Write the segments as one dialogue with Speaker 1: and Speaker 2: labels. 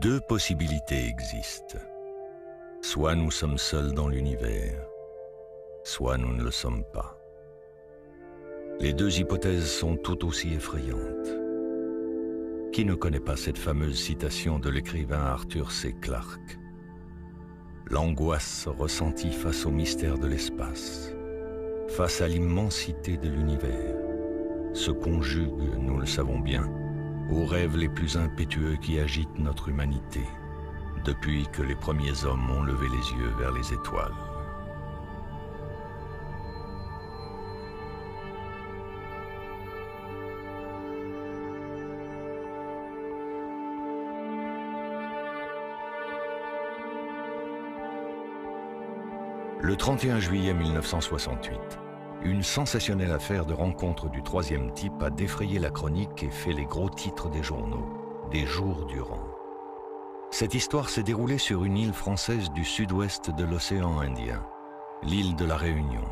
Speaker 1: Deux possibilités existent. Soit nous sommes seuls dans l'univers, soit nous ne le sommes pas. Les deux hypothèses sont tout aussi effrayantes. Qui ne connaît pas cette fameuse citation de l'écrivain Arthur C. Clarke? L'angoisse ressentie face au mystère de l'espace, face à l'immensité de l'univers, se conjugue, nous le savons bien, aux rêves les plus impétueux qui agitent notre humanité, depuis que les premiers hommes ont levé les yeux vers les étoiles. Le 31 juillet 1968, une sensationnelle affaire de rencontre du troisième type a défrayé la chronique et fait les gros titres des journaux, des jours durant. Cette histoire s'est déroulée sur une île française du sud-ouest de l'océan Indien, l'île de la Réunion.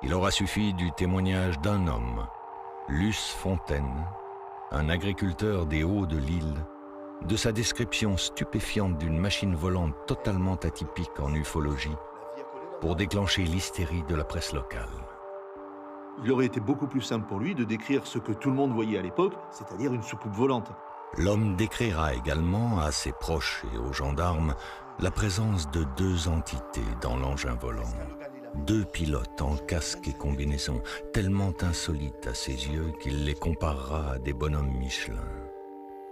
Speaker 1: Il aura suffi du témoignage d'un homme, Luce Fontaine, un agriculteur des hauts de l'île, de sa description stupéfiante d'une machine volante totalement atypique en ufologie, pour déclencher l'hystérie de la presse locale.
Speaker 2: Il aurait été beaucoup plus simple pour lui de décrire ce que tout le monde voyait à l'époque, c'est-à-dire une soucoupe volante.
Speaker 1: L'homme décrira également à ses proches et aux gendarmes la présence de deux entités dans l'engin volant. Deux pilotes en casque et combinaison, tellement insolites à ses yeux qu'il les comparera à des bonhommes Michelin.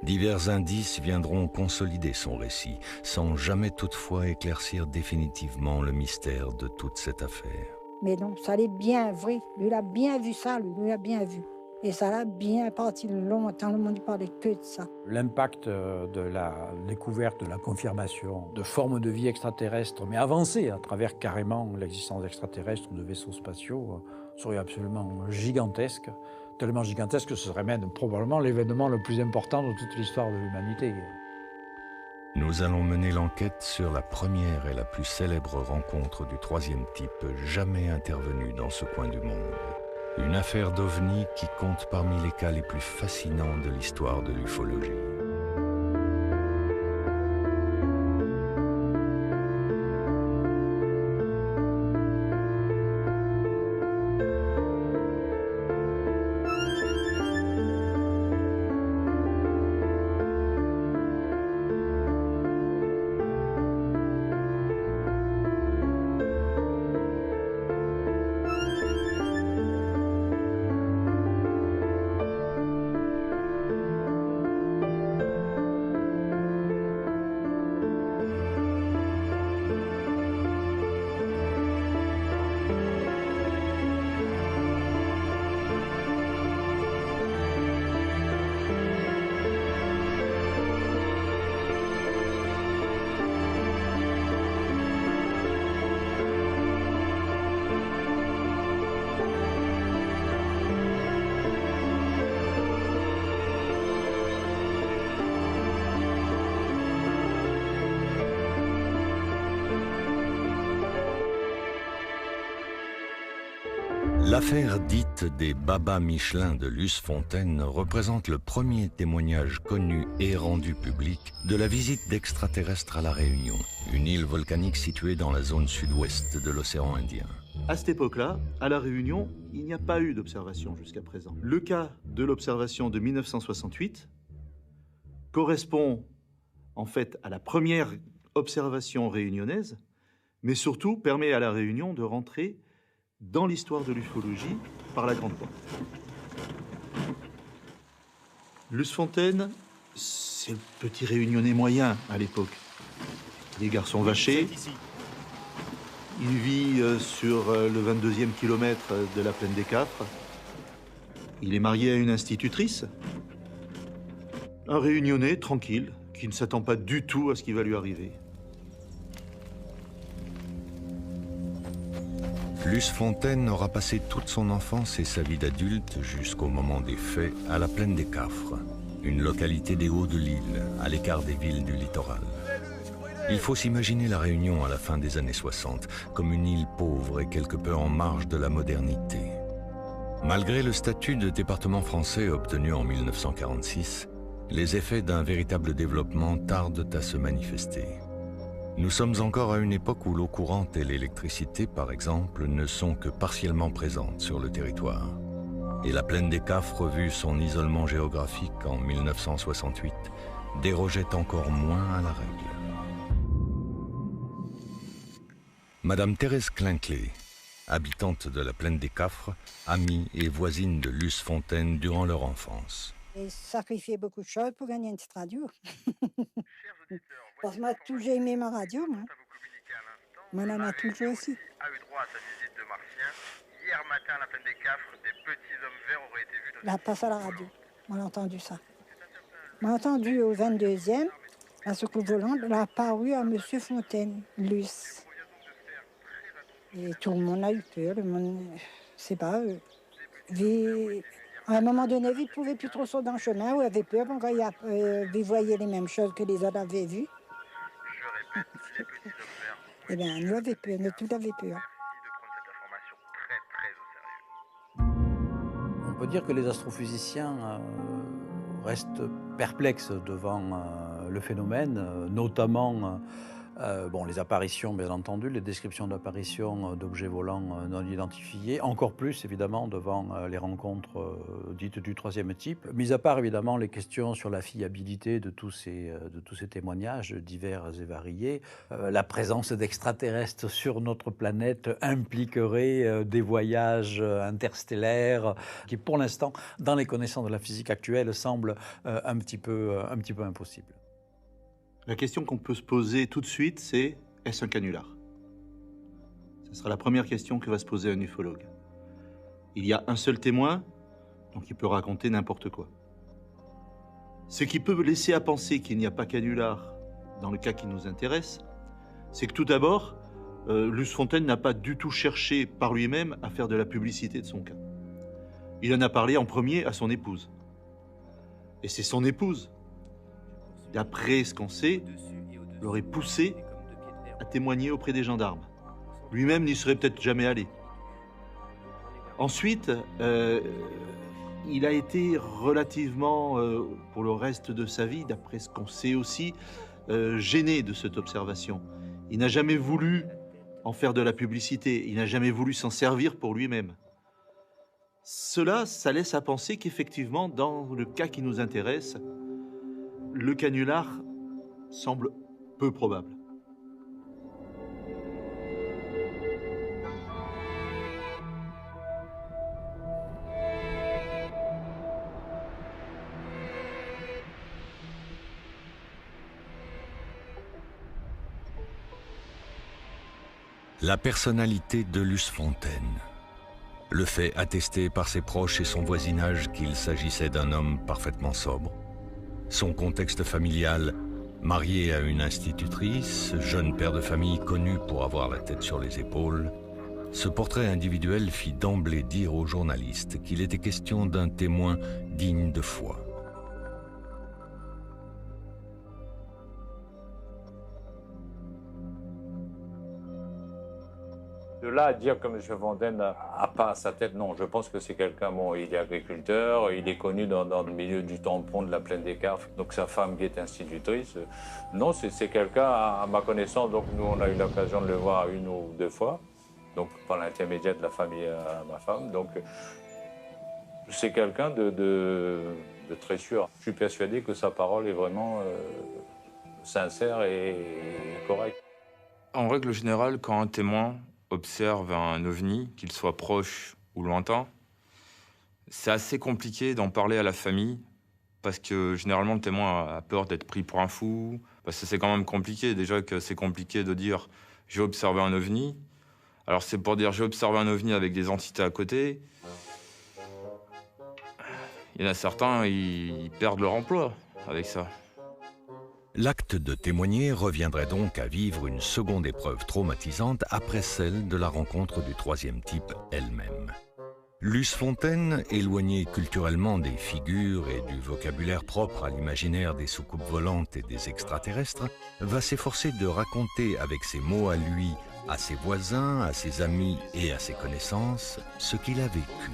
Speaker 1: Divers indices viendront consolider son récit, sans jamais toutefois éclaircir définitivement le mystère de toute cette affaire.
Speaker 3: Mais non, ça l'est bien vrai. Lui, il a bien vu ça, lui l'a bien vu. Et ça l'a bien parti longtemps, le monde ne parlait que de ça.
Speaker 4: L'impact de la découverte, de la confirmation de formes de vie extraterrestres, mais avancées à travers carrément l'existence d'extraterrestres ou de vaisseaux spatiaux, serait absolument gigantesque. Tellement gigantesque que ce serait même probablement l'événement le plus important de toute l'histoire de l'humanité.
Speaker 1: Nous allons mener l'enquête sur la première et la plus célèbre rencontre du troisième type jamais intervenue dans ce coin du monde. Une affaire d'OVNI qui compte parmi les cas les plus fascinants de l'histoire de l'ufologie. L'affaire dite des Babas Michelin de Luce Fontaine représente le premier témoignage connu et rendu public de la visite d'extraterrestres à La Réunion, une île volcanique située dans la zone sud-ouest de l'océan Indien.
Speaker 2: À cette époque-là, à La Réunion, il n'y a pas eu d'observation jusqu'à présent. Le cas de l'observation de 1968 correspond en fait à la première observation réunionnaise, mais surtout permet à La Réunion de rentrer dans l'histoire de l'ufologie par la grande porte. Luce Fontaine, c'est le petit réunionnais moyen à l'époque. Les garçons vachés. Il vit sur le 22e kilomètre de la plaine des Cafres. Il est marié à une institutrice. Un réunionnais tranquille, qui ne s'attend pas du tout à ce qui va lui arriver.
Speaker 1: Luce Fontaine aura passé toute son enfance et sa vie d'adulte jusqu'au moment des faits à la plaine des Cafres, une localité des hauts de l'île, à l'écart des villes du littoral. Il faut s'imaginer la Réunion à la fin des années 60 comme une île pauvre et quelque peu en marge de la modernité. Malgré le statut de département français obtenu en 1946, les effets d'un véritable développement tardent à se manifester. Nous sommes encore à une époque où l'eau courante et l'électricité, par exemple, ne sont que partiellement présentes sur le territoire. Et la plaine des Cafres, vu son isolement géographique en 1968, dérogeait encore moins à la règle. Madame Thérèse Clinclé, habitante de la plaine des Cafres, amie et voisine de Luce Fontaine durant leur enfance.
Speaker 3: J'ai sacrifié beaucoup de choses pour gagner une petite radio. Parce que moi, toujours aimé ma radio, moi. Moi, on en a toujours aussi.
Speaker 5: A eu droit à sa visite de Martien. Hier matin, à la plaine des Cafres, des petits hommes verts auraient été vus.
Speaker 3: La passe à la radio. On a entendu ça. On a entendu au 22e, la soucoupe volante, elle a apparu à M. Fontaine, Luce. Et tout le monde a eu peur. Le monde, c'est pas eux. À un moment donné, ils ne pouvaient plus trop sauter dans le chemin, ou avaient peur, quand ils voyaient les mêmes choses que les autres avaient vues.
Speaker 5: Je répète, les petits hommes verts.
Speaker 3: Eh bien, nous avions peur, nous tous avions peur.
Speaker 5: Merci de prendre cette information très, très au sérieux.
Speaker 4: On peut dire que les astrophysiciens restent perplexes devant le phénomène, notamment les apparitions, bien entendu, les descriptions d'apparitions d'objets volants non identifiés, encore plus, évidemment, devant les rencontres dites du troisième type, mis à part, évidemment, les questions sur la fiabilité de tous ces témoignages divers et variés. La présence d'extraterrestres sur notre planète impliquerait des voyages interstellaires qui, pour l'instant, dans les connaissances de la physique actuelle, semblent un petit peu impossibles.
Speaker 2: La question qu'on peut se poser tout de suite, c'est « est-ce un canular ?» Ce sera la première question que va se poser un ufologue. Il y a un seul témoin, donc il peut raconter n'importe quoi. Ce qui peut laisser à penser qu'il n'y a pas canular dans le cas qui nous intéresse, c'est que tout d'abord, Luce Fontaine n'a pas du tout cherché par lui-même à faire de la publicité de son cas. Il en a parlé en premier à son épouse. Et c'est son épouse, d'après ce qu'on sait, l'aurait poussé à témoigner auprès des gendarmes. Lui-même n'y serait peut-être jamais allé. Ensuite, il a été relativement, pour le reste de sa vie, d'après ce qu'on sait aussi, gêné de cette observation. Il n'a jamais voulu en faire de la publicité, il n'a jamais voulu s'en servir pour lui-même. Cela, ça laisse à penser qu'effectivement, dans le cas qui nous intéresse, le canular semble peu probable.
Speaker 1: La personnalité de Luce Fontaine. Le fait attesté par ses proches et son voisinage qu'il s'agissait d'un homme parfaitement sobre. Son contexte familial, marié à une institutrice, jeune père de famille connu pour avoir la tête sur les épaules, ce portrait individuel fit d'emblée dire aux journalistes qu'il était question d'un témoin digne de foi.
Speaker 6: De là à dire que M. Fontaine n'a pas à sa tête, non. Je pense que c'est quelqu'un, il est agriculteur, il est connu dans le milieu du tampon de la plaine des Cafres, donc sa femme qui est institutrice. Non, c'est quelqu'un, à ma connaissance, donc nous on a eu l'occasion de le voir une ou deux fois, donc par l'intermédiaire de la famille à ma femme. Donc c'est quelqu'un de très sûr. Je suis persuadé que sa parole est vraiment sincère et correcte.
Speaker 7: En règle générale, quand un témoin observe un ovni, qu'il soit proche ou lointain, c'est assez compliqué d'en parler à la famille parce que généralement le témoin a peur d'être pris pour un fou, parce que c'est quand même compliqué, déjà que c'est compliqué de dire « j'ai observé un ovni ». Alors c'est pour dire « j'ai observé un ovni » avec des entités à côté. Il y en a certains, ils perdent leur emploi avec ça.
Speaker 1: L'acte de témoigner reviendrait donc à vivre une seconde épreuve traumatisante après celle de la rencontre du troisième type elle-même. Luce Fontaine, éloignée culturellement des figures et du vocabulaire propre à l'imaginaire des soucoupes volantes et des extraterrestres, va s'efforcer de raconter avec ses mots à lui, à ses voisins, à ses amis et à ses connaissances, ce qu'il a vécu.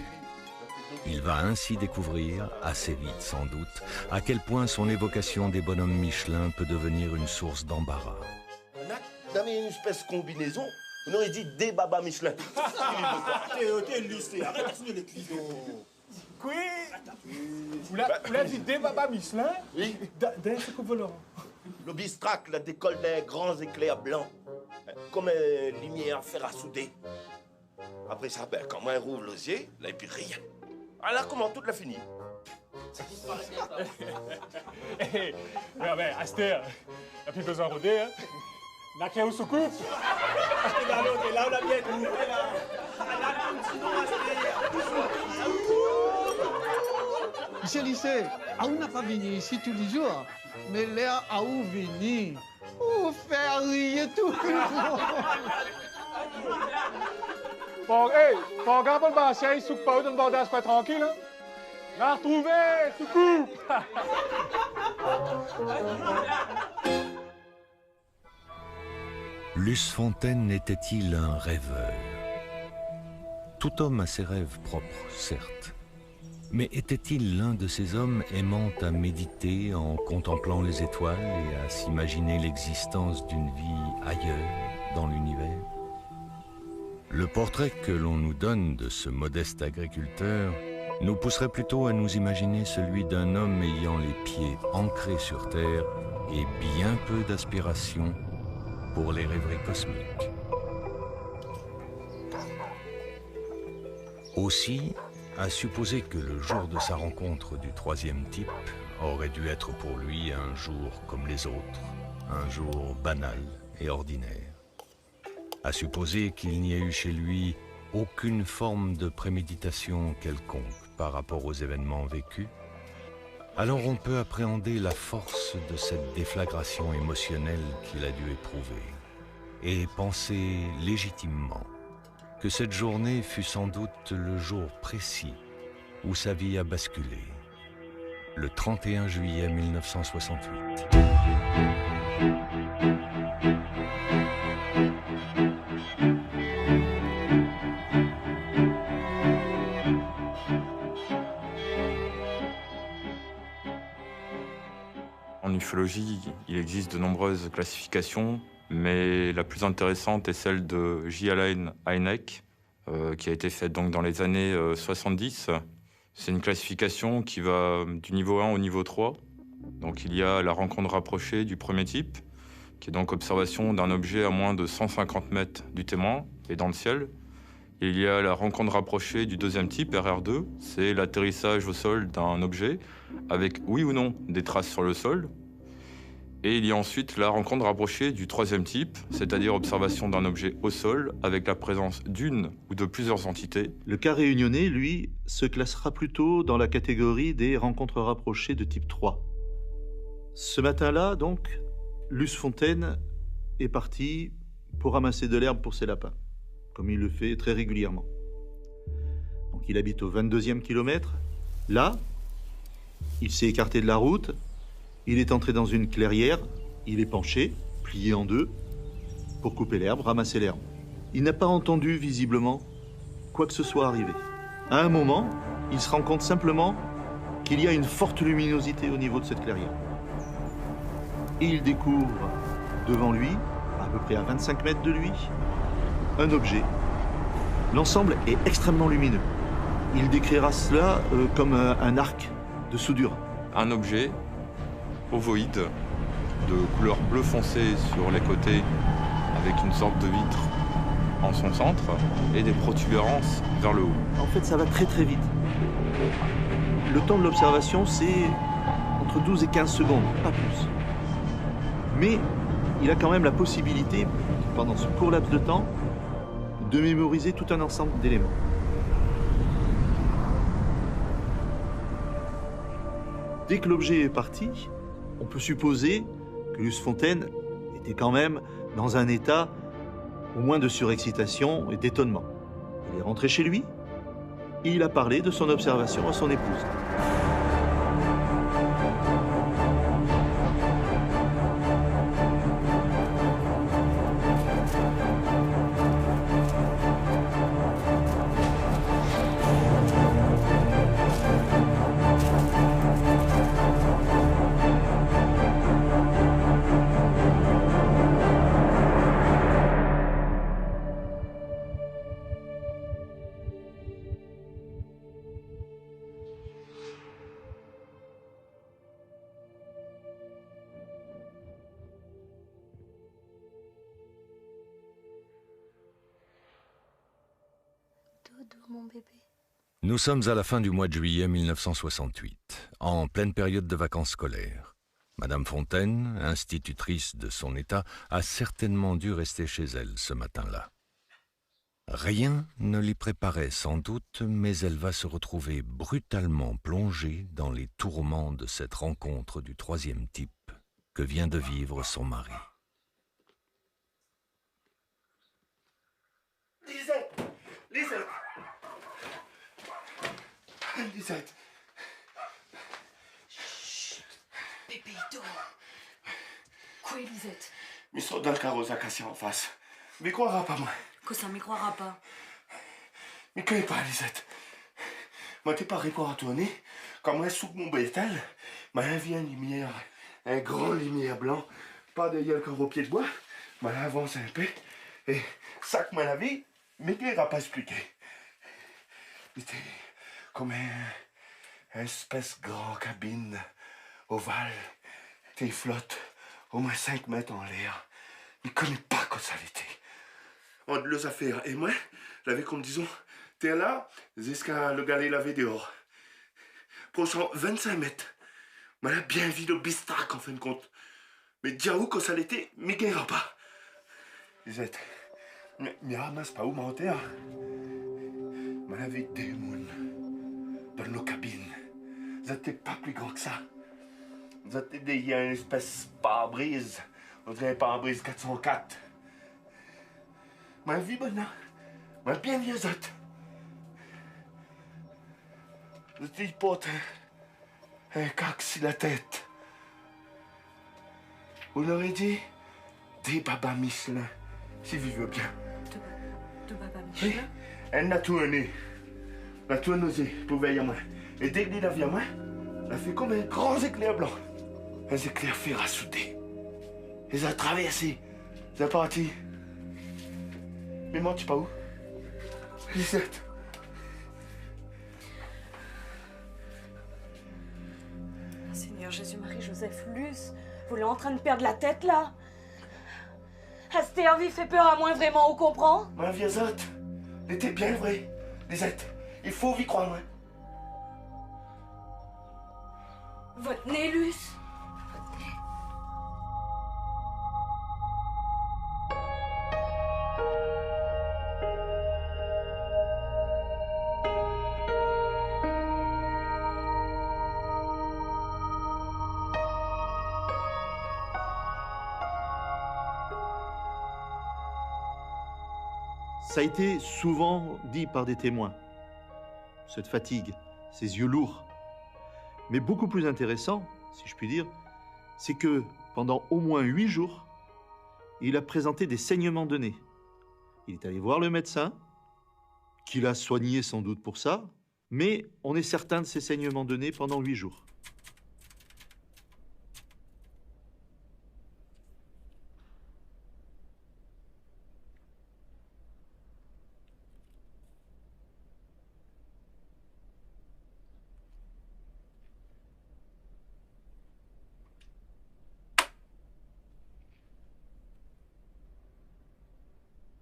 Speaker 1: Il va ainsi découvrir, assez vite sans doute, à quel point son évocation des bonhommes Michelin peut devenir une source d'embarras.
Speaker 8: On avait une espèce de combinaison, on aurait dit des babas Michelin.
Speaker 9: T'es listé, arrête de signer les clients. Quoi? Vous l'avez dit des babas Michelin?
Speaker 8: Oui.
Speaker 9: D'un ce volant.
Speaker 8: Le bistrac, la décolle des grands éclairs blancs, comme une lumière fer à souder. Après ça, ben, quand moi rouvre l'osier, là, et puis rien. Alors comment tout l'a fini?
Speaker 9: Mais Aster, y'a plus besoin de rôder, hein? N'a qu'à où se coupe? Là, on a bien trouvé, là.
Speaker 10: Monsieur Lycée, on n'a pas venu ici tous les jours, mais là, à où venir? Pour faire rire tout le monde.
Speaker 9: Bon, hey, faut regarder pas le bassin, soupe pas dans le bordel, c'est pas tranquille, hein? L'a retrouvé, soucoupe!
Speaker 1: Luce Fontaine était-il un rêveur? Tout homme a ses rêves propres, certes. Mais était-il l'un de ces hommes aimant à méditer en contemplant les étoiles et à s'imaginer l'existence d'une vie ailleurs dans l'univers? Le portrait que l'on nous donne de ce modeste agriculteur nous pousserait plutôt à nous imaginer celui d'un homme ayant les pieds ancrés sur terre et bien peu d'aspiration pour les rêveries cosmiques. Aussi, à supposer que le jour de sa rencontre du troisième type aurait dû être pour lui un jour comme les autres, un jour banal et ordinaire. À supposer qu'il n'y ait eu chez lui aucune forme de préméditation quelconque par rapport aux événements vécus, alors on peut appréhender la force de cette déflagration émotionnelle qu'il a dû éprouver et penser légitimement que cette journée fut sans doute le jour précis où sa vie a basculé, le 31 juillet 1968.
Speaker 7: En ufologie, il existe de nombreuses classifications, mais la plus intéressante est celle de J. Allen Hynek, qui a été faite donc dans les années 70. C'est une classification qui va du niveau 1 au niveau 3. Donc il y a la rencontre rapprochée du premier type, qui est donc observation d'un objet à moins de 150 mètres du témoin et dans le ciel. Et il y a la rencontre rapprochée du deuxième type, RR2, c'est l'atterrissage au sol d'un objet, avec oui ou non des traces sur le sol. Et il y a ensuite la rencontre rapprochée du troisième type, c'est-à-dire observation d'un objet au sol avec la présence d'une ou de plusieurs entités.
Speaker 2: Le cas réunionnais, lui, se classera plutôt dans la catégorie des rencontres rapprochées de type 3. Ce matin-là, donc, Luce Fontaine est parti pour ramasser de l'herbe pour ses lapins, comme il le fait très régulièrement. Donc il habite au 22e kilomètre. Là, il s'est écarté de la route. Il est entré dans une clairière, il est penché, plié en deux, pour couper l'herbe, ramasser l'herbe. Il n'a pas entendu, visiblement, quoi que ce soit arriver. À un moment, il se rend compte simplement qu'il y a une forte luminosité au niveau de cette clairière. Et il découvre devant lui, à peu près à 25 mètres de lui, un objet. L'ensemble est extrêmement lumineux. Il décrira cela comme un arc de soudure.
Speaker 7: Un objet ovoïde de couleur bleu foncé sur les côtés avec une sorte de vitre en son centre et des protubérances vers le haut.
Speaker 2: En fait, ça va très très vite. Le temps de l'observation, c'est entre 12 et 15 secondes, pas plus. Mais il a quand même la possibilité, pendant ce court laps de temps, de mémoriser tout un ensemble d'éléments. Dès que l'objet est parti, on peut supposer que Luce Fontaine était quand même dans un état au moins de surexcitation et d'étonnement. Il est rentré chez lui et il a parlé de son observation à son épouse.
Speaker 11: dodo, mon bébé.
Speaker 1: Nous sommes à la fin du mois de juillet 1968, en pleine période de vacances scolaires. Madame Fontaine, institutrice de son état, a certainement dû rester chez elle ce matin-là. Rien ne l'y préparait sans doute, mais elle va se retrouver brutalement plongée dans les tourments de cette rencontre du troisième type que vient de vivre son mari.
Speaker 8: Lisette! Lisette! Lisette!
Speaker 11: Chut! Pépito! Quoi, Lisette?
Speaker 8: Mais sors dans le carrosse acacia en face. Mais croira pas, moi.
Speaker 11: Que ça m'y croira pas.
Speaker 8: Mais que pas, Lisette? Moi, t'es pas répondre à tourner. Quand moi, sous mon bétal, moi, vient une lumière, un grand lumière blanc, pas derrière le corps au pied de bois. Moi, avance un peu. Et ça que moi, la vie, mais qui n'ira pas expliqué. C'était comme un espèce grand cabine ovale. T'es flotte au moins 5 mètres en l'air. Il connaît pas quoi ça l'était. On de les affaires. Et moi, j'avais comme disons, t'es là jusqu'à le galet lavé dehors. Prochain 25 mètres. Moi, là, bien vu le bistrac en fin de compte. Mais diaou quand ça l'était, mais guérira pas. Lisette, mais ramasse pas où mentir. Moi, j'avais des mounes dans nos cabines. Vous n'étiez pas plus grand que ça. Vous étiez derrière une espèce de pare-brise. On dirait un pare-brise 404. Ma vie bonne, ma bien vieux autres. Le petit porte un cac sur la tête. Vous l'aurez dit, des babas Michelin, si vous voulez bien.
Speaker 11: De Baba Michelin?
Speaker 8: Oui, elle n'a tourné. La tournosée pour veiller à moi. Et dès qu'il a vu à moi, elle a fait comme un grand éclair blanc. Un éclair fer à souder. Elle a traversé. Elle est partie. Mais moi, tu sais pas où? Lisette.
Speaker 11: Seigneur Jésus-Marie-Joseph Luce, vous l'êtes en train de perdre la tête, là? Astéervie fait peur à moins vraiment, on comprend?
Speaker 8: Ma vieille autre, était bien vrai. Lisette, il faut y croire, moi.
Speaker 11: Votre nez, Luce?
Speaker 2: Ça a été souvent dit par des témoins. Cette fatigue, ces yeux lourds. Mais beaucoup plus intéressant, si je puis dire, c'est que pendant au moins 8 jours, il a présenté des saignements de nez. Il est allé voir le médecin, qui l'a soigné sans doute pour ça, mais on est certain de ces saignements de nez pendant 8 jours.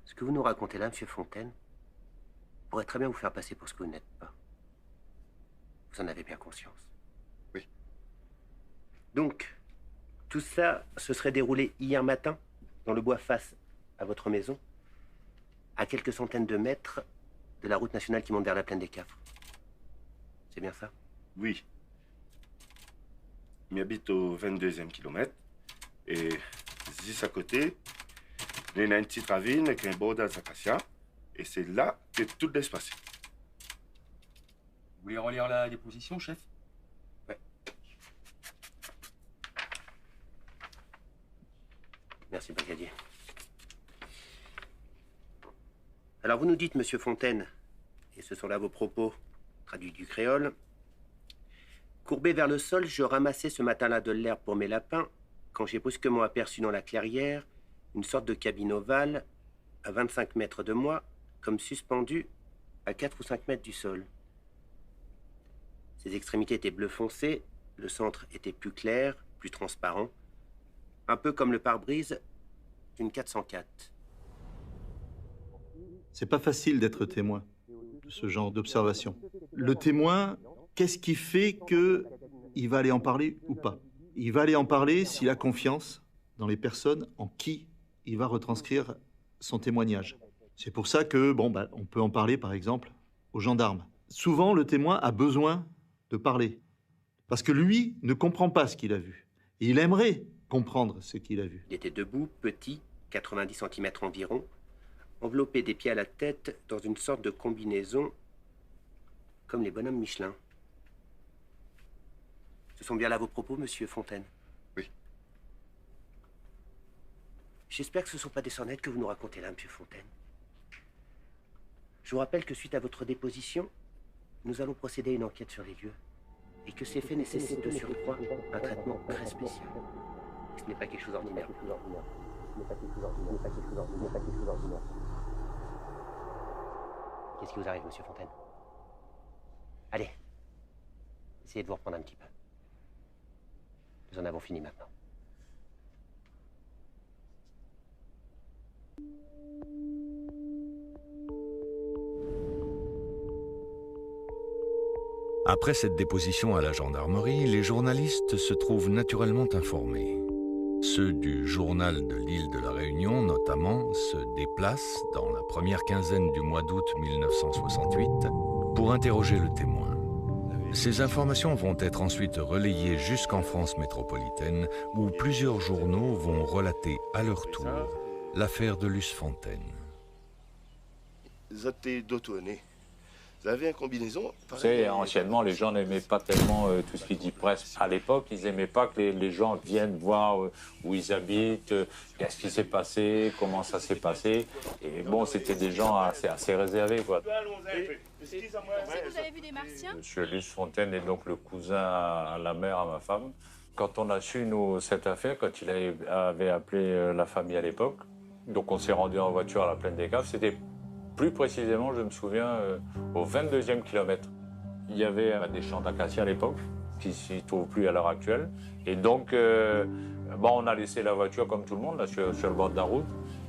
Speaker 12: Ce que vous nous racontez là, Monsieur Fontaine, pourrait très bien vous faire passer pour ce que vous n'êtes pas. Vous en avez bien conscience.
Speaker 8: Oui.
Speaker 12: Donc, tout ça se serait déroulé hier matin, dans le bois face à votre maison, à quelques centaines de mètres de la route nationale qui monte vers la plaine des Cafres. C'est bien ça?
Speaker 8: Oui. J'habite au 22e kilomètre. Et juste à côté, il y a une petite ravine avec un bord d'acacia. Et c'est là que tout laisse passer.
Speaker 13: Vous voulez relire la déposition, chef?
Speaker 12: Ouais. Merci, brigadier. Alors, vous nous dites, Monsieur Fontaine, et ce sont là vos propos, traduits du créole, courbé vers le sol, je ramassais ce matin-là de l'herbe pour mes lapins, quand j'ai brusquement aperçu dans la clairière une sorte de cabine ovale, à 25 mètres de moi, comme suspendue à 4 ou 5 mètres du sol. Ses extrémités étaient bleu foncé, le centre était plus clair, plus transparent, un peu comme le pare-brise d'une 404.
Speaker 2: C'est pas facile d'être témoin. ce genre d'observation. Le témoin, qu'est-ce qui fait qu'il va aller en parler ou pas? Il va aller en parler s'il a confiance dans les personnes en qui il va retranscrire son témoignage. C'est pour ça que, on peut en parler, par exemple, aux gendarmes. Souvent, le témoin a besoin de parler, parce que lui ne comprend pas ce qu'il a vu. Et il aimerait comprendre ce qu'il a vu.
Speaker 12: Il était debout, petit, 90 cm environ, enveloppé des pieds à la tête dans une sorte de combinaison comme les bonhommes Michelin. Ce sont bien là vos propos, monsieur Fontaine?
Speaker 8: Oui.
Speaker 12: J'espère que ce ne sont pas des sornettes que vous nous racontez là, monsieur Fontaine. Je vous rappelle que suite à votre déposition, nous allons procéder à une enquête sur les lieux et que ces faits nécessitent de surcroît un traitement très spécial. Et ce n'est pas quelque chose d'ordinaire. Qu'est-ce qui vous arrive, monsieur Fontaine? Allez, essayez de vous reprendre un petit peu. Nous en avons fini maintenant.
Speaker 1: Après cette déposition à la gendarmerie, les journalistes se trouvent naturellement informés. Ceux du journal de l'île de la Réunion, notamment, se déplacent dans la première quinzaine du mois d'août 1968 pour interroger le témoin. Ces informations vont être ensuite relayées jusqu'en France métropolitaine, où plusieurs journaux vont relater à leur tour l'affaire de Luce Fontaine.
Speaker 8: Vous êtes d'autoné. Vous avez une combinaison.
Speaker 6: Vous savez, anciennement, les gens n'aimaient pas tellement tout ce qui dit presse. À l'époque, ils n'aimaient pas que les gens viennent voir où ils habitent, qu'est-ce qui s'est passé, comment ça s'est passé. Et bon, c'était des gens assez réservés, quoi.
Speaker 14: Si vous avez vu des Martiens?
Speaker 6: Monsieur Luce Fontaine est donc le cousin à la mère, à ma femme. Quand on a su, nous, cette affaire, quand il avait appelé la famille à l'époque, donc on s'est rendu en voiture à la Plaine des Caves, c'était plus précisément, je me souviens, au 22e kilomètre. Il y avait des champs d'acacia à l'époque, qui ne s'y trouvent plus à l'heure actuelle. Et donc, on a laissé la voiture comme tout le monde, là, sur le bord de la route,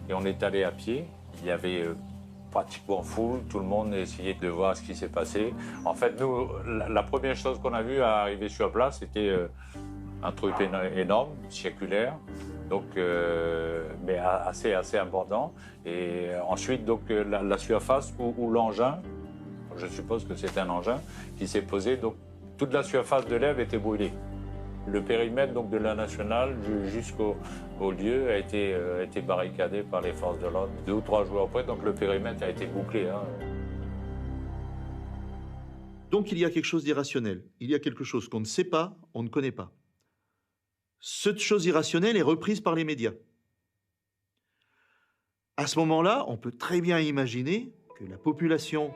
Speaker 6: et on est allé à pied. Il y avait pratiquement foule, tout le monde essayait de voir ce qui s'est passé. En fait, nous, la première chose qu'on a vue à arriver sur place, c'était un truc énorme, circulaire, donc, mais assez important. Et ensuite, donc, la surface ou l'engin, je suppose que c'est un engin, qui s'est posé, donc toute la surface de l'herbe était brûlée. Le périmètre donc, de la nationale jusqu'au lieu a été barricadé par les forces de l'ordre. 2 ou 3 jours après, donc le périmètre a été bouclé.
Speaker 2: Donc il y a quelque chose d'irrationnel. Il y a quelque chose qu'on ne sait pas, on ne connaît pas. Cette chose irrationnelle est reprise par les médias. À ce moment-là, on peut très bien imaginer que la population,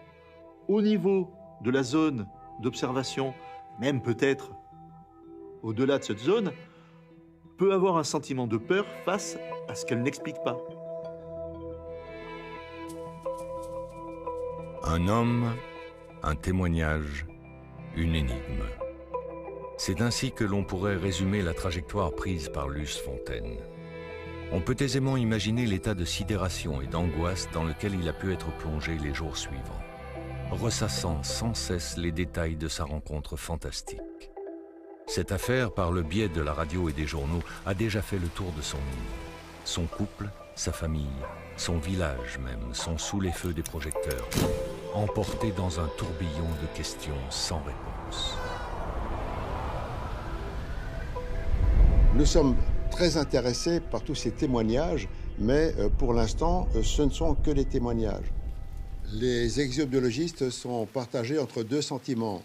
Speaker 2: au niveau de la zone d'observation, même peut-être au-delà de cette zone, peut avoir un sentiment de peur face à ce qu'elle n'explique pas.
Speaker 1: Un homme, un témoignage, une énigme. C'est ainsi que l'on pourrait résumer la trajectoire prise par Luce Fontaine. On peut aisément imaginer l'état de sidération et d'angoisse dans lequel il a pu être plongé les jours suivants, ressassant sans cesse les détails de sa rencontre fantastique. Cette affaire, par le biais de la radio et des journaux, a déjà fait le tour de son île. Son couple, sa famille, son village même, sont sous les feux des projecteurs, emportés dans un tourbillon de questions sans réponse.
Speaker 15: Nous sommes très intéressés par tous ces témoignages, mais pour l'instant, ce ne sont que des témoignages. Les exobiologistes sont partagés entre 2 sentiments.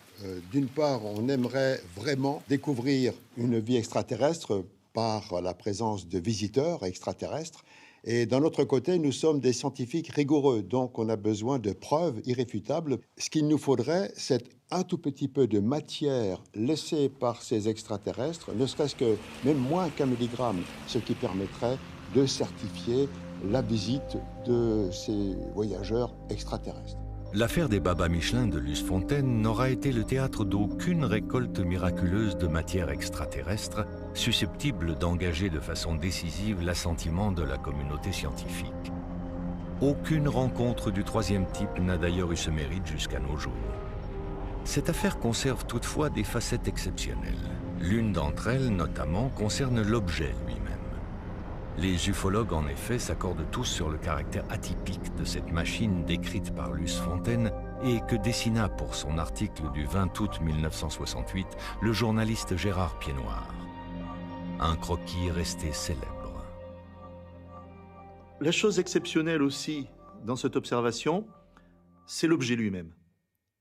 Speaker 15: D'une part, on aimerait vraiment découvrir une vie extraterrestre par la présence de visiteurs extraterrestres. Et d'un autre côté, nous sommes des scientifiques rigoureux, donc on a besoin de preuves irréfutables. Ce qu'il nous faudrait, c'est un tout petit peu de matière laissée par ces extraterrestres, ne serait-ce que même moins qu'1 milligramme, ce qui permettrait de certifier la visite de ces voyageurs extraterrestres.
Speaker 1: L'affaire des Babas Michelin de Luce Fontaine n'aura été le théâtre d'aucune récolte miraculeuse de matière extraterrestre susceptible d'engager de façon décisive l'assentiment de la communauté scientifique. Aucune rencontre du troisième type n'a d'ailleurs eu ce mérite jusqu'à nos jours. Cette affaire conserve toutefois des facettes exceptionnelles. L'une d'entre elles, notamment, concerne l'objet lui-même. Les ufologues, en effet, s'accordent tous sur le caractère atypique de cette machine décrite par Luce Fontaine et que dessina pour son article du 20 août 1968 le journaliste Gérard Piednoir. Un croquis resté célèbre.
Speaker 2: La chose exceptionnelle aussi dans cette observation, c'est l'objet lui-même.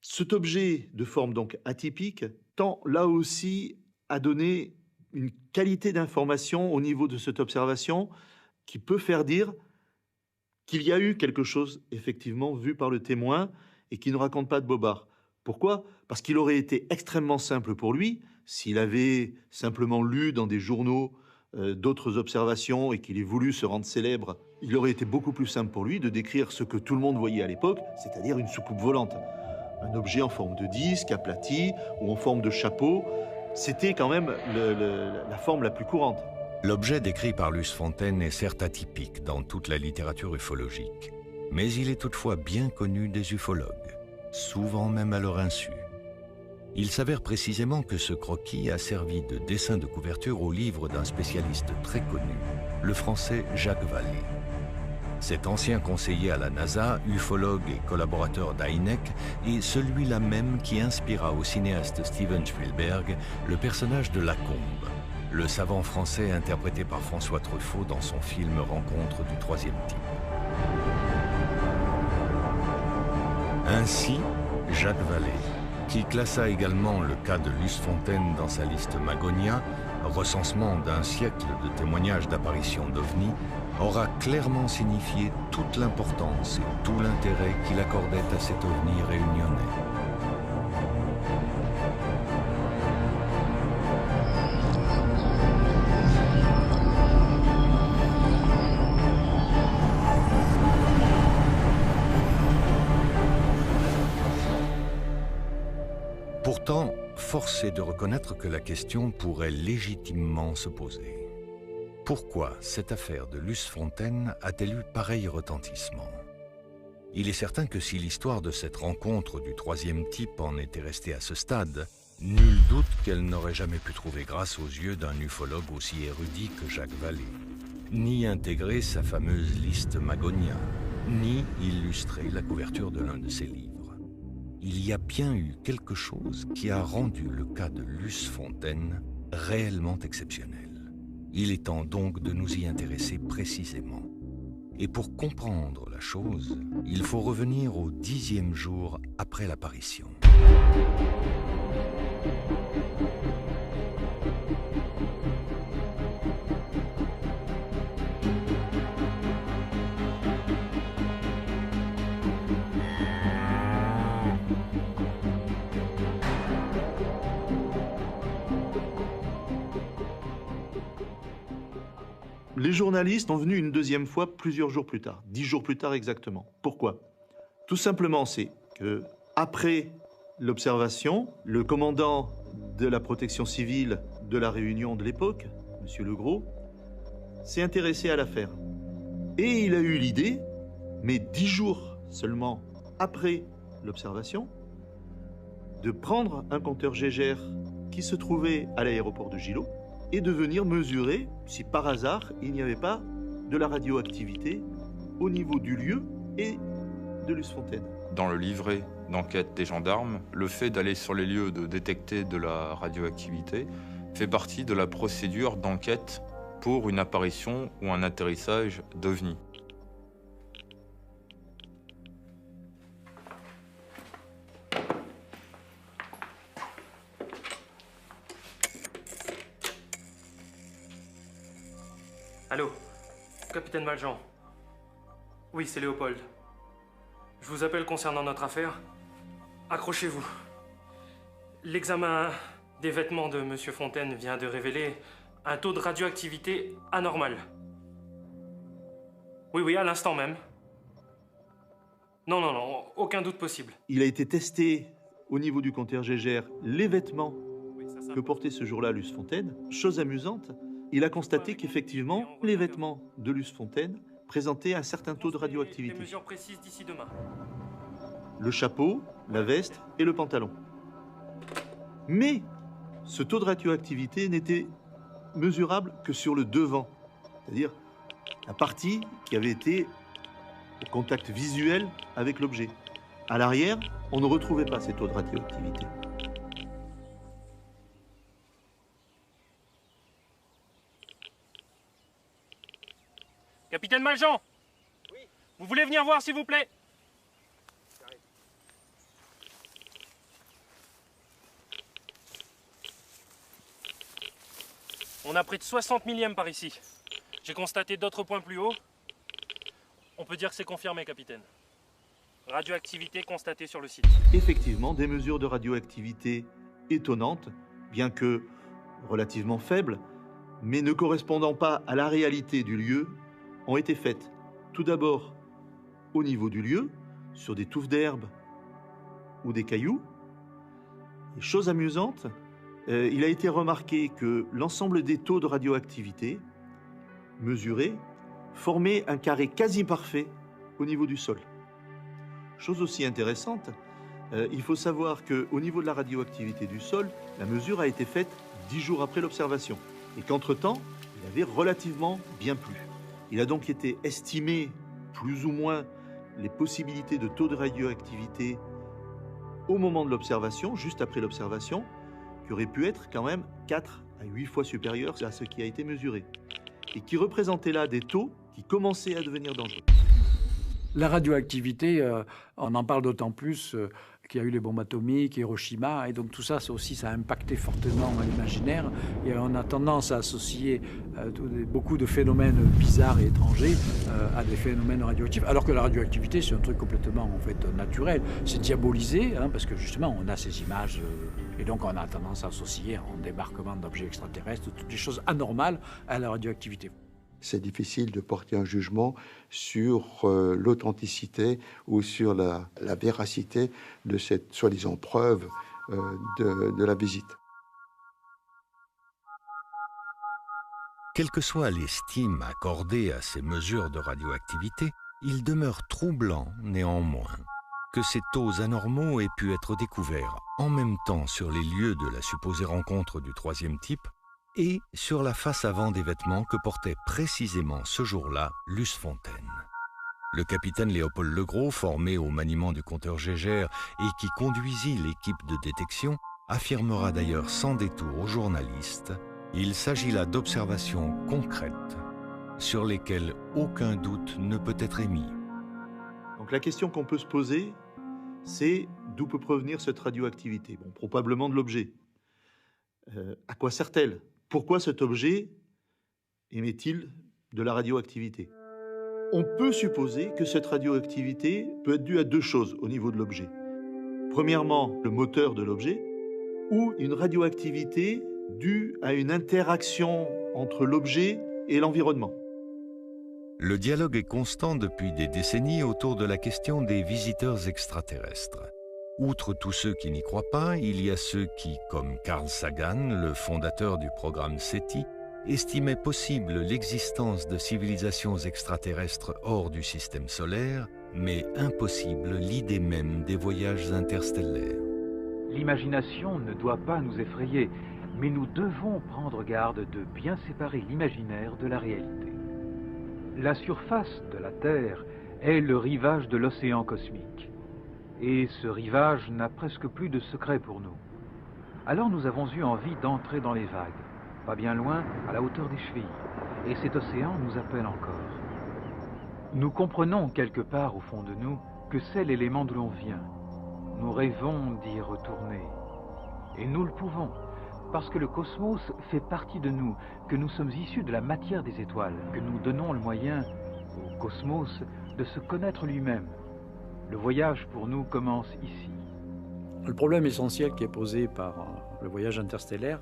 Speaker 2: Cet objet de forme donc atypique tend là aussi à donner une qualité d'information au niveau de cette observation qui peut faire dire qu'il y a eu quelque chose effectivement vu par le témoin et qui ne raconte pas de bobards. Pourquoi ? Parce qu'il aurait été extrêmement simple pour lui, s'il avait simplement lu dans des journaux d'autres observations et qu'il ait voulu se rendre célèbre, il aurait été beaucoup plus simple pour lui de décrire ce que tout le monde voyait à l'époque, c'est-à-dire une soucoupe volante. Un objet en forme de disque, aplati ou en forme de chapeau, c'était quand même la forme la plus courante.
Speaker 1: L'objet décrit par Luce Fontaine est certes atypique dans toute la littérature ufologique, mais il est toutefois bien connu des ufologues, souvent même à leur insu. Il s'avère précisément que ce croquis a servi de dessin de couverture au livre d'un spécialiste très connu, le français Jacques Vallée. Cet ancien conseiller à la NASA, ufologue et collaborateur d'Hynek, est celui-là même qui inspira au cinéaste Steven Spielberg le personnage de Lacombe, le savant français interprété par François Truffaut dans son film Rencontre du troisième type. Ainsi, Jacques Vallée, qui classa également le cas de Luce Fontaine dans sa liste Magonia, recensement d'un siècle de témoignages d'apparitions d'OVNI, aura clairement signifié toute l'importance et tout l'intérêt qu'il accordait à cet OVNI réunionnais. Pourtant, force est de reconnaître que la question pourrait légitimement se poser. Pourquoi cette affaire de Luce Fontaine a-t-elle eu pareil retentissement ? Il est certain que si l'histoire de cette rencontre du troisième type en était restée à ce stade, nul doute qu'elle n'aurait jamais pu trouver grâce aux yeux d'un ufologue aussi érudit que Jacques Vallée, ni intégrer sa fameuse liste Magonia, ni illustrer la couverture de l'un de ses livres. Il y a bien eu quelque chose qui a rendu le cas de Luce Fontaine réellement exceptionnel. Il est temps donc de nous y intéresser précisément. Et pour comprendre la chose, il faut revenir au 10e jour après l'apparition.
Speaker 2: Les journalistes sont venus une deuxième fois plusieurs jours plus tard, 10 jours plus tard exactement. Pourquoi ? Tout simplement, c'est que après l'observation, le commandant de la protection civile de la Réunion de l'époque, M. Legros, s'est intéressé à l'affaire. Et il a eu l'idée, mais 10 jours seulement après l'observation, de prendre un compteur Geiger qui se trouvait à l'aéroport de Gillot et de venir mesurer si par hasard il n'y avait pas de la radioactivité au niveau du lieu et de Luce Fontaine.
Speaker 7: Dans le livret d'enquête des gendarmes, le fait d'aller sur les lieux de détecter de la radioactivité fait partie de la procédure d'enquête pour une apparition ou un atterrissage d'OVNI.
Speaker 13: Allô, capitaine Valjean. Oui, c'est Léopold. Je vous appelle concernant notre affaire. Accrochez-vous. L'examen des vêtements de M. Fontaine vient de révéler un taux de radioactivité anormal. Oui, à l'instant même. Non, aucun doute possible.
Speaker 2: Il a été testé au niveau du compteur Geiger les vêtements que portait ce jour-là Luce Fontaine. Chose amusante, il a constaté qu'effectivement, les vêtements de Luce Fontaine présentaient un certain taux de radioactivité.
Speaker 13: Des mesures précises d'ici demain.
Speaker 2: Le chapeau, la veste et le pantalon. Mais ce taux de radioactivité n'était mesurable que sur le devant, c'est-à-dire la partie qui avait été au contact visuel avec l'objet. À l'arrière, on ne retrouvait pas ces taux de radioactivité.
Speaker 13: Capitaine Maljean. Oui. Vous voulez venir voir, s'il vous plaît? On a près de 60 millièmes par ici. J'ai constaté d'autres points plus hauts. On peut dire que c'est confirmé, capitaine. Radioactivité constatée sur le site.
Speaker 2: Effectivement, des mesures de radioactivité étonnantes, bien que relativement faibles, mais ne correspondant pas à la réalité du lieu, ont été faites. Tout d'abord, au niveau du lieu, sur des touffes d'herbe ou des cailloux. Et chose amusante, il a été remarqué que l'ensemble des taux de radioactivité mesurés formaient un carré quasi parfait au niveau du sol. Chose aussi intéressante, il faut savoir qu'au niveau de la radioactivité du sol, la mesure a été faite 10 jours après l'observation et qu'entre-temps, il avait relativement bien plu. Il a donc été estimé plus ou moins les possibilités de taux de radioactivité au moment de l'observation, juste après l'observation, qui aurait pu être quand même 4 à 8 fois supérieur à ce qui a été mesuré, et qui représentait là des taux qui commençaient à devenir dangereux.
Speaker 4: La radioactivité, on en parle d'autant plus qu'il y a eu les bombes atomiques, Hiroshima, et donc tout ça, ça a impacté fortement l'imaginaire, et on a tendance à associer beaucoup de phénomènes bizarres et étrangers à des phénomènes radioactifs, alors que la radioactivité, c'est un truc complètement en fait naturel. C'est diabolisé, parce que justement, on a ces images, et donc on a tendance à associer en débarquement d'objets extraterrestres, toutes des choses anormales à la radioactivité.
Speaker 15: C'est difficile de porter un jugement sur l'authenticité ou sur la véracité de cette soi-disant preuve de la visite.
Speaker 1: Quelle que soit l'estime accordée à ces mesures de radioactivité, il demeure troublant néanmoins que ces taux anormaux aient pu être découverts en même temps sur les lieux de la supposée rencontre du troisième type et sur la face avant des vêtements que portait précisément ce jour-là Luce Fontaine. Le capitaine Léopold Legros, formé au maniement du compteur Gégère et qui conduisit l'équipe de détection, affirmera d'ailleurs sans détour aux journalistes: il s'agit là d'observations concrètes sur lesquelles aucun doute ne peut être émis.
Speaker 2: Donc la question qu'on peut se poser, c'est d'où peut provenir cette radioactivité? Bon, probablement de l'objet. À quoi sert-elle? Pourquoi cet objet émet-il de la radioactivité? On peut supposer que cette radioactivité peut être due à deux choses au niveau de l'objet. Premièrement, le moteur de l'objet, ou une radioactivité due à une interaction entre l'objet et l'environnement.
Speaker 1: Le dialogue est constant depuis des décennies autour de la question des visiteurs extraterrestres. Outre tous ceux qui n'y croient pas, il y a ceux qui, comme Carl Sagan, le fondateur du programme SETI, estimaient possible l'existence de civilisations extraterrestres hors du système solaire, mais impossible l'idée même des voyages interstellaires.
Speaker 16: L'imagination ne doit pas nous effrayer, mais nous devons prendre garde de bien séparer l'imaginaire de la réalité. La surface de la Terre est le rivage de l'océan cosmique. Et ce rivage n'a presque plus de secret pour nous. Alors nous avons eu envie d'entrer dans les vagues, pas bien loin, à la hauteur des chevilles. Et cet océan nous appelle encore. Nous comprenons quelque part au fond de nous que c'est l'élément d'où l'on vient. Nous rêvons d'y retourner. Et nous le pouvons, parce que le cosmos fait partie de nous, que nous sommes issus de la matière des étoiles, que nous donnons le moyen au cosmos de se connaître lui-même. Le voyage pour nous commence ici.
Speaker 4: Le problème essentiel qui est posé par le voyage interstellaire,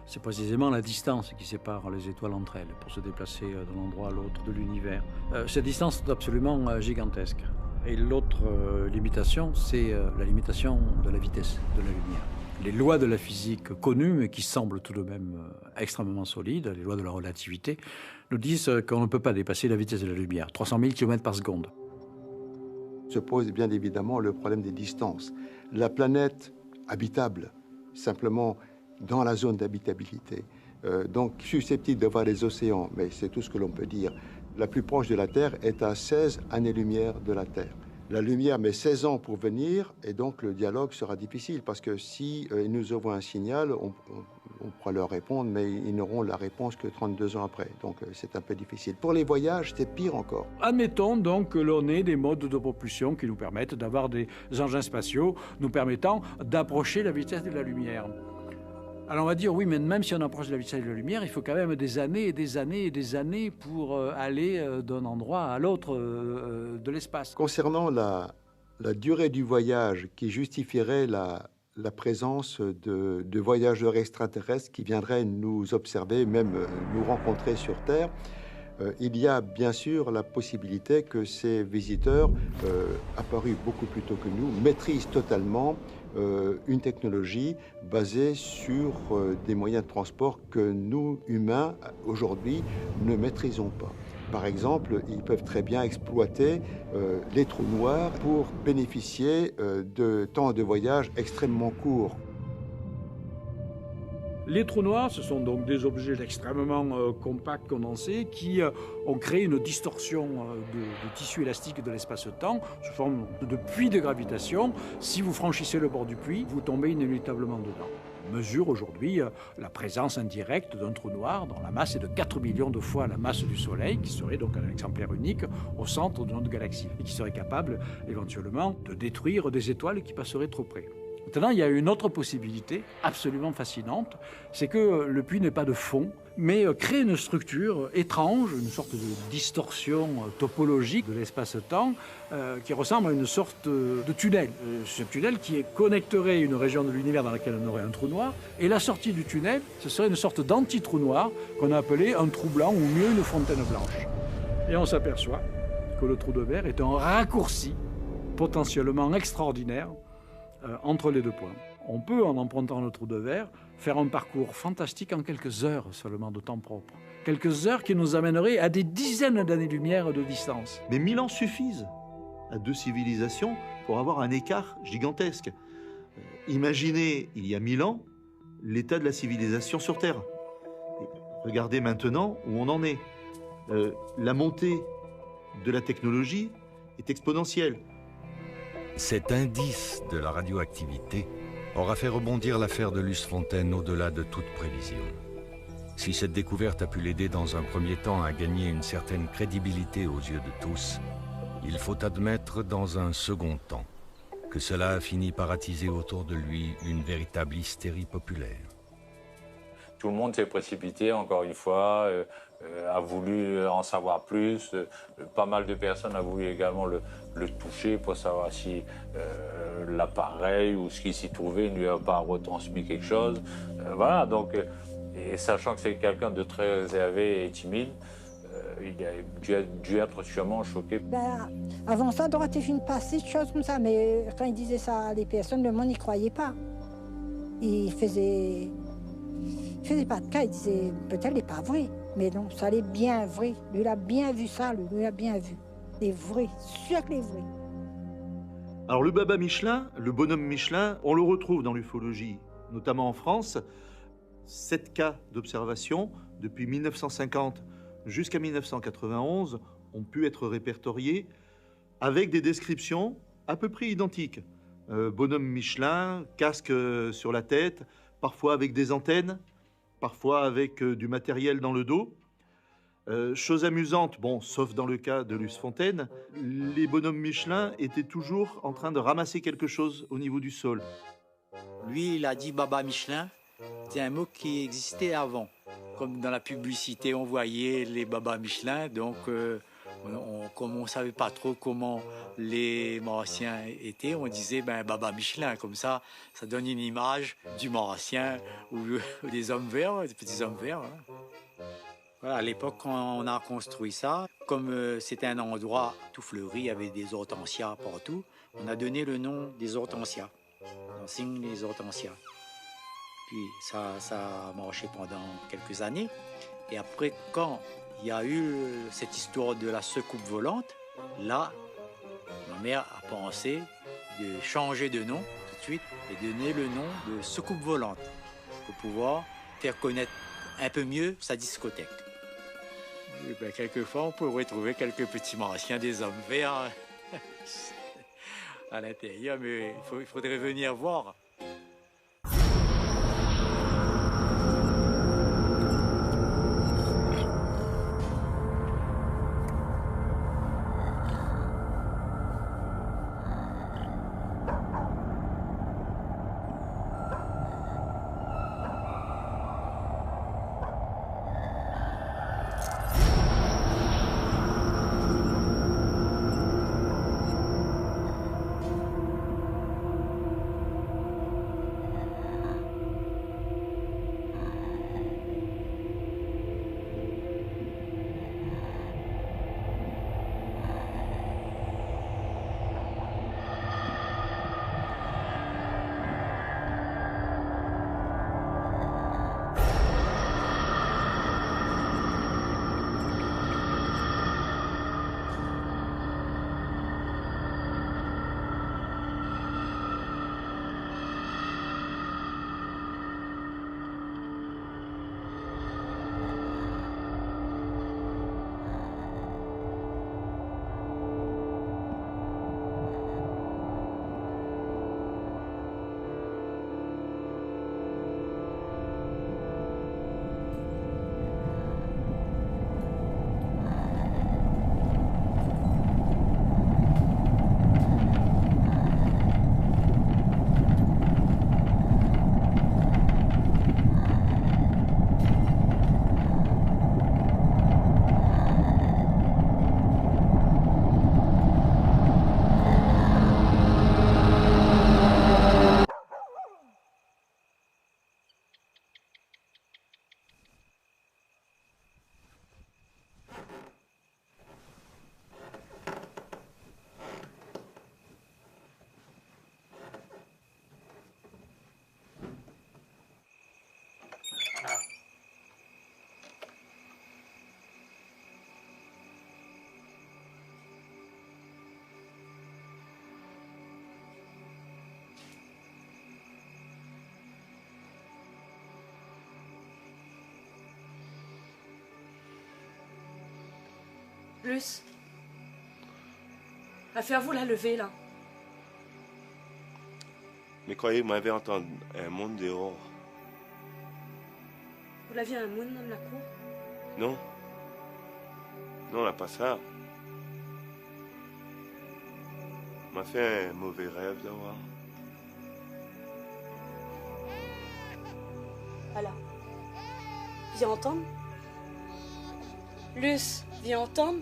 Speaker 4: c'est précisément la distance qui sépare les étoiles entre elles pour se déplacer d'un endroit à l'autre de l'univers. Cette distance est absolument gigantesque. Et l'autre limitation, c'est la limitation de la vitesse de la lumière. les lois de la physique connues, mais qui semblent tout de même extrêmement solides, les lois de la relativité, nous disent qu'on ne peut pas dépasser la vitesse de la lumière, 300 000 km par seconde.
Speaker 15: Se pose bien évidemment le problème des distances. La planète habitable, simplement dans la zone d'habitabilité, donc susceptible d'avoir des océans, mais c'est tout ce que l'on peut dire. La plus proche de la Terre est à 16 années-lumière de la Terre. La lumière met 16 ans pour venir, et donc le dialogue sera difficile, parce que si ils nous envoient un signal, on pourra leur répondre, mais ils n'auront la réponse que 32 ans après. Donc c'est un peu difficile. Pour les voyages, c'est pire encore.
Speaker 4: Admettons donc que l'on ait des modes de propulsion qui nous permettent d'avoir des engins spatiaux nous permettant d'approcher la vitesse de la lumière. Alors on va dire, oui, mais même si on approche de la vitesse de la lumière, il faut quand même des années et des années et des années pour aller d'un endroit à l'autre de l'espace.
Speaker 15: Concernant la durée du voyage qui justifierait la présence de voyageurs extraterrestres qui viendraient nous observer, même nous rencontrer sur Terre, il y a bien sûr la possibilité que ces visiteurs, apparus beaucoup plus tôt que nous, maîtrisent totalement une technologie basée sur des moyens de transport que nous, humains, aujourd'hui, ne maîtrisons pas. Par exemple, ils peuvent très bien exploiter les trous noirs pour bénéficier de temps de voyage extrêmement courts.
Speaker 4: Les trous noirs, ce sont donc des objets extrêmement compacts, condensés, qui ont créé une distorsion de tissu élastique de l'espace-temps sous forme de puits de gravitation. Si vous franchissez le bord du puits, vous tombez inéluctablement dedans. On mesure aujourd'hui la présence indirecte d'un trou noir dont la masse est de 4 millions de fois la masse du Soleil, qui serait donc un exemplaire unique au centre de notre galaxie, et qui serait capable éventuellement de détruire des étoiles qui passeraient trop près. Maintenant, il y a une autre possibilité absolument fascinante, c'est que le puits n'est pas de fond, mais crée une structure étrange, une sorte de distorsion topologique de l'espace-temps qui ressemble à une sorte de tunnel. Ce tunnel qui connecterait une région de l'univers dans laquelle on aurait un trou noir, et la sortie du tunnel, ce serait une sorte d'anti-trou noir qu'on a appelé un trou blanc ou mieux une fontaine blanche. Et on s'aperçoit que le trou de verre est un raccourci potentiellement extraordinaire entre les deux points. On peut, en empruntant le trou de verre, faire un parcours fantastique en quelques heures seulement de temps propre. Quelques heures qui nous amèneraient à des dizaines d'années-lumière de distance.
Speaker 2: Mais 1000 ans suffisent à deux civilisations pour avoir un écart gigantesque. Imaginez, il y a 1000 ans, l'état de la civilisation sur Terre. Et regardez maintenant où on en est. La montée de la technologie est exponentielle.
Speaker 1: Cet indice de la radioactivité aura fait rebondir l'affaire de Luce Fontaine au-delà de toute prévision. Si cette découverte a pu l'aider dans un premier temps à gagner une certaine crédibilité aux yeux de tous, il faut admettre dans un second temps que cela a fini par attiser autour de lui une véritable hystérie populaire.
Speaker 6: Tout le monde s'est précipité, encore une fois, a voulu en savoir plus. Pas mal de personnes ont voulu également le toucher pour savoir si l'appareil ou ce qui s'y trouvait ne lui a pas retransmis quelque chose. Voilà, donc, et sachant que c'est quelqu'un de très réservé et timide, il a dû être sûrement choqué.
Speaker 3: Avant ça, il aurait été une passée de choses comme ça, mais quand il disait ça, les personnes, le monde n'y croyait pas. Il faisait pas de cas, il disait peut-être n'est pas vrai, mais non, ça allait bien vrai. Lui, il a bien vu ça, lui, il a bien vu. C'est vrai, sûr que c'est vrai.
Speaker 2: Alors le Baba Michelin, le bonhomme Michelin, on le retrouve dans l'ufologie, notamment en France. 7 cas d'observation depuis 1950 jusqu'à 1991 ont pu être répertoriés avec des descriptions à peu près identiques. Bonhomme Michelin, casque sur la tête, parfois avec des antennes, parfois avec du matériel dans le dos. Chose amusante, bon, sauf dans le cas de Luce Fontaine, les bonhommes Michelin étaient toujours en train de ramasser quelque chose au niveau du sol.
Speaker 17: Lui, il a dit Baba Michelin, c'est un mot qui existait avant. Comme dans la publicité, on voyait les Baba Michelin, donc comme on ne savait pas trop comment les Maurrassiens étaient, on disait Baba Michelin, comme ça donne une image du Maurrassien ou des hommes verts, des petits hommes verts. Hein. Voilà, à l'époque, quand on a construit ça, comme c'était un endroit tout fleuri, il y avait des hortensias partout, on a donné le nom des hortensias. On signe les hortensias. Puis ça a marché pendant quelques années. Et après, quand il y a eu cette histoire de la secoupe volante, là, ma mère a pensé de changer de nom tout de suite et donner le nom de secoupe volante pour pouvoir faire connaître un peu mieux sa discothèque. Et ben, quelquefois, on peut retrouver quelques petits martiens, des hommes verts à l'intérieur, mais il faudrait venir voir.
Speaker 11: Luce. Affaire-vous la lever, là.
Speaker 8: Mais croyez, vous m'avez entendu un monde dehors.
Speaker 11: Vous l'aviez un moon dans la cour?
Speaker 8: Non. Non, on n'a pas ça. On m'a fait un mauvais rêve d'avoir.
Speaker 11: Voilà. Viens entendre. Luce, viens entendre.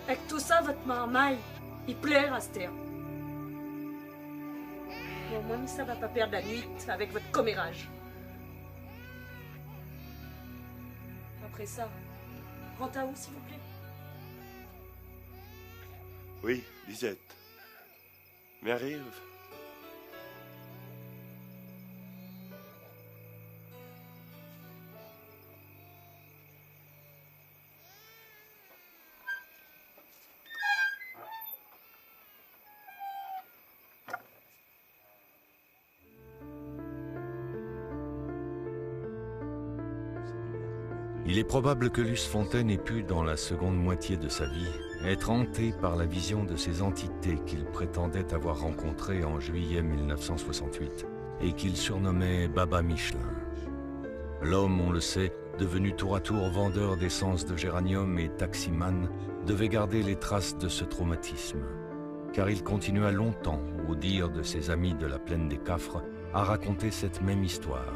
Speaker 11: Avec tout ça, votre marmaille, il plaire à Stère. Mais au moins, ça va pas perdre la nuit avec votre commérage. Après ça, rentre à où, s'il vous plaît?
Speaker 8: Oui, Lisette. Mais arrive.
Speaker 1: Il est probable que Luce Fontaine ait pu, dans la seconde moitié de sa vie, être hanté par la vision de ces entités qu'il prétendait avoir rencontrées en juillet 1968 et qu'il surnommait Baba Michelin. L'homme, on le sait, devenu tour à tour vendeur d'essence de géranium et taximan, devait garder les traces de ce traumatisme. Car il continua longtemps, au dire de ses amis de la plaine des Cafres, à raconter cette même histoire.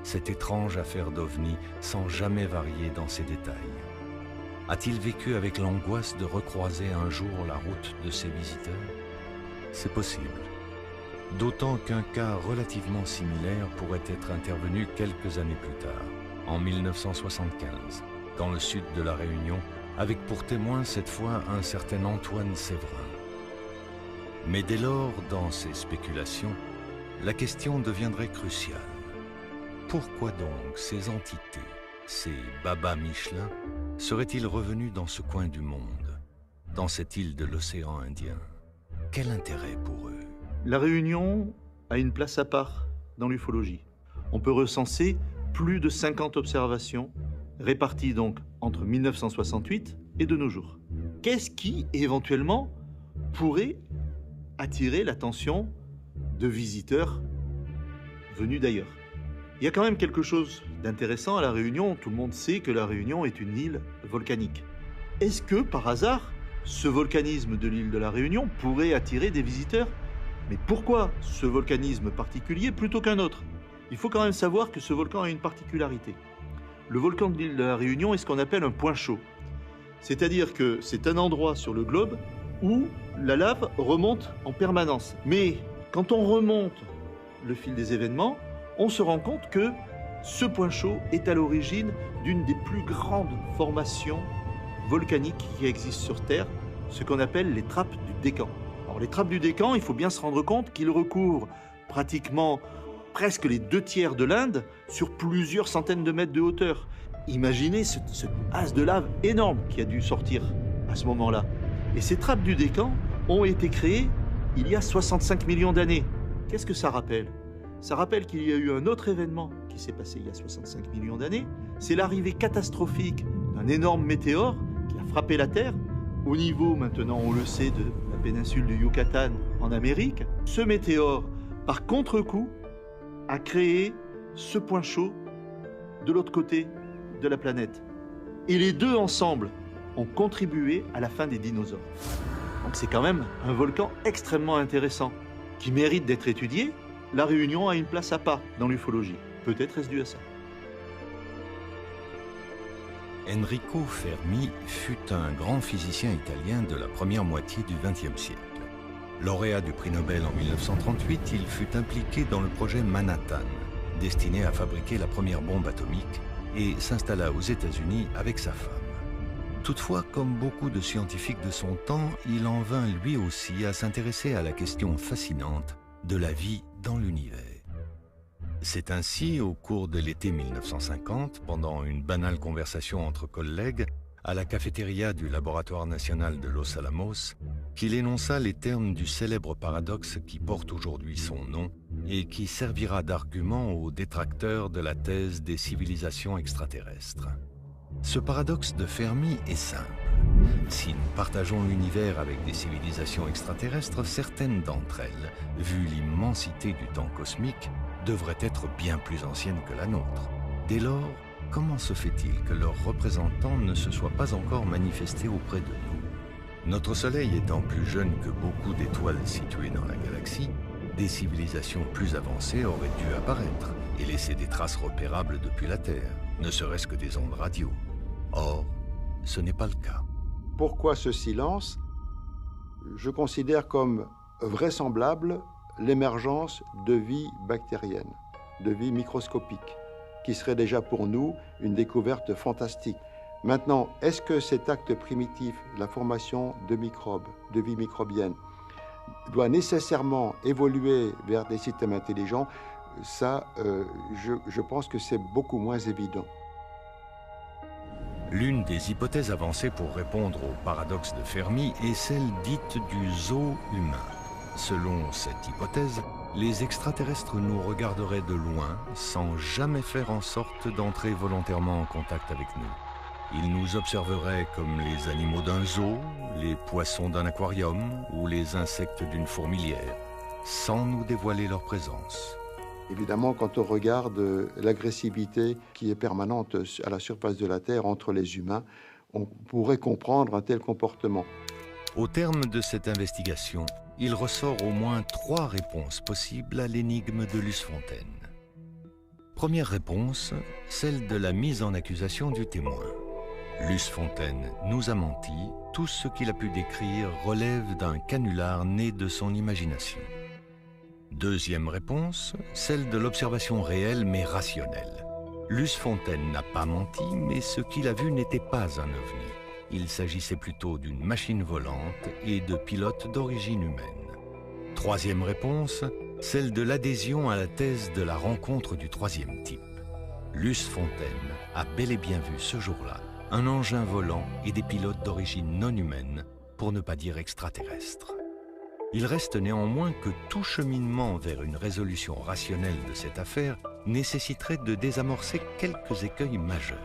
Speaker 1: Cette étrange affaire d'OVNI sans jamais varier dans ses détails. A-t-il vécu avec l'angoisse de recroiser un jour la route de ses visiteurs? C'est possible. D'autant qu'un cas relativement similaire pourrait être intervenu quelques années plus tard, en 1975, dans le sud de la Réunion, avec pour témoin cette fois un certain Antoine Séverin. Mais dès lors, dans ses spéculations, la question deviendrait cruciale. Pourquoi donc ces entités, ces Baba Michelin, seraient-ils revenus dans ce coin du monde, dans cette île de l'océan Indien? Quel intérêt pour eux?
Speaker 2: La Réunion a une place à part dans l'ufologie. On peut recenser plus de 50 observations, réparties donc entre 1968 et de nos jours. Qu'est-ce qui, éventuellement, pourrait attirer l'attention de visiteurs venus d'ailleurs? Il y a quand même quelque chose d'intéressant à La Réunion. Tout le monde sait que La Réunion est une île volcanique. Est-ce que, par hasard, ce volcanisme de l'île de La Réunion pourrait attirer des visiteurs? Mais pourquoi ce volcanisme particulier plutôt qu'un autre? Il faut quand même savoir que ce volcan a une particularité. Le volcan de l'île de La Réunion est ce qu'on appelle un point chaud. C'est-à-dire que c'est un endroit sur le globe où la lave remonte en permanence. Mais quand on remonte le fil des événements, on se rend compte que ce point chaud est à l'origine d'une des plus grandes formations volcaniques qui existent sur Terre, ce qu'on appelle les trappes du Décan. Alors les trappes du Décan, il faut bien se rendre compte qu'ils recouvrent pratiquement presque les 2/3 de l'Inde sur plusieurs centaines de mètres de hauteur. Imaginez ce masse de lave énorme qui a dû sortir à ce moment-là. Et ces trappes du Décan ont été créées il y a 65 millions d'années. Qu'est-ce que ça rappelle? Ça rappelle qu'il y a eu un autre événement qui s'est passé il y a 65 millions d'années. C'est l'arrivée catastrophique d'un énorme météore qui a frappé la Terre. Au niveau, maintenant, on le sait, de la péninsule du Yucatan en Amérique. Ce météore, par contre-coup, a créé ce point chaud de l'autre côté de la planète. Et les deux ensemble ont contribué à la fin des dinosaures. Donc c'est quand même un volcan extrêmement intéressant qui mérite d'être étudié. La Réunion a une place à part dans l'ufologie. Peut-être est-ce dû à ça.
Speaker 1: Enrico Fermi fut un grand physicien italien de la première moitié du XXe siècle. Lauréat du prix Nobel en 1938, il fut impliqué dans le projet Manhattan, destiné à fabriquer la première bombe atomique, et s'installa aux États-Unis avec sa femme. Toutefois, comme beaucoup de scientifiques de son temps, il en vint lui aussi à s'intéresser à la question fascinante de la vie dans l'univers. C'est ainsi, au cours de l'été 1950, pendant une banale conversation entre collègues, à la cafétéria du Laboratoire national de Los Alamos, qu'il énonça les termes du célèbre paradoxe qui porte aujourd'hui son nom et qui servira d'argument aux détracteurs de la thèse des civilisations extraterrestres. Ce paradoxe de Fermi est simple. Si nous partageons l'univers avec des civilisations extraterrestres, certaines d'entre elles, vu l'immensité du temps cosmique, devraient être bien plus anciennes que la nôtre. Dès lors, comment se fait-il que leurs représentants ne se soient pas encore manifestés auprès de nous? Notre Soleil étant plus jeune que beaucoup d'étoiles situées dans la galaxie, des civilisations plus avancées auraient dû apparaître et laisser des traces repérables depuis la Terre, ne serait-ce que des ondes radio. Or, ce n'est pas le cas.
Speaker 15: Pourquoi ce silence? Je considère comme vraisemblable l'émergence de vie bactérienne, de vie microscopique, qui serait déjà pour nous une découverte fantastique. Maintenant, est-ce que cet acte primitif, la formation de microbes, de vie microbienne, doit nécessairement évoluer vers des systèmes intelligents? Ça, je pense que c'est beaucoup moins évident.
Speaker 1: L'une des hypothèses avancées pour répondre au paradoxe de Fermi est celle dite du zoo humain. Selon cette hypothèse, les extraterrestres nous regarderaient de loin sans jamais faire en sorte d'entrer volontairement en contact avec nous. Ils nous observeraient comme les animaux d'un zoo, les poissons d'un aquarium ou les insectes d'une fourmilière, sans nous dévoiler leur présence.
Speaker 15: Évidemment, quand on regarde l'agressivité qui est permanente à la surface de la Terre entre les humains, on pourrait comprendre un tel comportement.
Speaker 1: Au terme de cette investigation, il ressort au moins 3 réponses possibles à l'énigme de Luce Fontaine. Première réponse, celle de la mise en accusation du témoin. Luce Fontaine nous a menti, tout ce qu'il a pu décrire relève d'un canular né de son imagination. Deuxième réponse, celle de l'observation réelle mais rationnelle. Luce Fontaine n'a pas menti, mais ce qu'il a vu n'était pas un ovni. Il s'agissait plutôt d'une machine volante et de pilotes d'origine humaine. Troisième réponse, celle de l'adhésion à la thèse de la rencontre du troisième type. Luce Fontaine a bel et bien vu ce jour-là un engin volant et des pilotes d'origine non humaine, pour ne pas dire extraterrestre. Il reste néanmoins que tout cheminement vers une résolution rationnelle de cette affaire nécessiterait de désamorcer quelques écueils majeurs.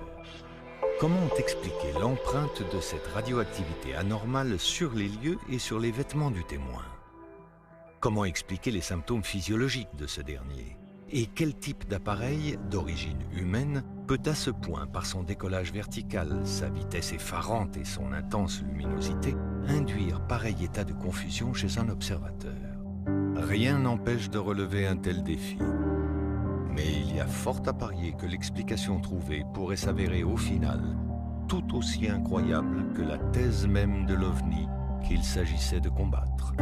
Speaker 1: Comment expliquer l'empreinte de cette radioactivité anormale sur les lieux et sur les vêtements du témoin? Comment expliquer les symptômes physiologiques de ce dernier? Et quel type d'appareil, d'origine humaine, peut à ce point, par son décollage vertical, sa vitesse effarante et son intense luminosité, induire pareil état de confusion chez un observateur? Rien n'empêche de relever un tel défi. Mais il y a fort à parier que l'explication trouvée pourrait s'avérer au final tout aussi incroyable que la thèse même de l'OVNI qu'il s'agissait de combattre.